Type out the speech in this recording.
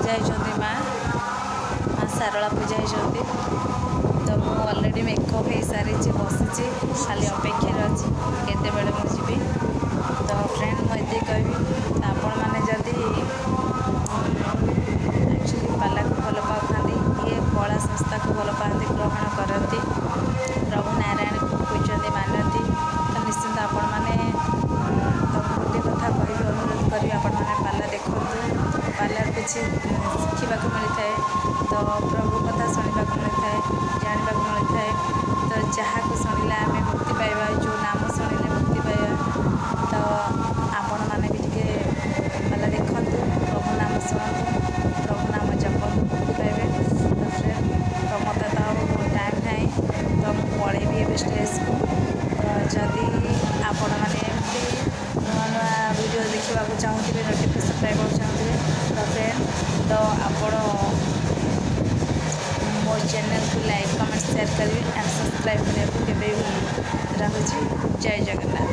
पूजा होती माँ सारला पूजा होती तो मुझे अलरेडी मेकअप हो सारी बसी खाली अपेक्षार अच्छी केते बेले मुझे तो फ्रेंड मुझे कहबी आपण मैंने जदि एक्चुअली पाला को भल पाती ये कला संस्था को भल पाती ग्रहण करती प्रभु नारायण को पूजती मानती तो निश्चिंत आपण मैंने तो गोटे कथा कह अनुरोध करी आपण मैंने पाला देखु पाला किसी शिखा मिलता है तो प्रभु कथा शुणा मिलता है जानवा मिलता है तो जहाँ को शुणिले आम मुक्ति पाइबा जो नाम शुणिले मुक्ति पाइबा तो आपण मैंने भी टे पाला देखु प्रभु नाम शुणु प्रभु नाम जप मुक्ति पाइबे तो फ्रेंड तो मत तो टाइम ना तो मुझे पलैबी ए स्टेज को तो जदि आपण मैंने नुआ नुआ वीडियो देखा चाहूँगे नोटिफिकेशन पाइबा चाहूँगे तो फ्रेंड तो आपण मो चैनल को लाइक कमेंट शेयर करेंगे एंड सब्सक्राइब करने को केवे भी रखुच्छी। जय जगन्नाथ।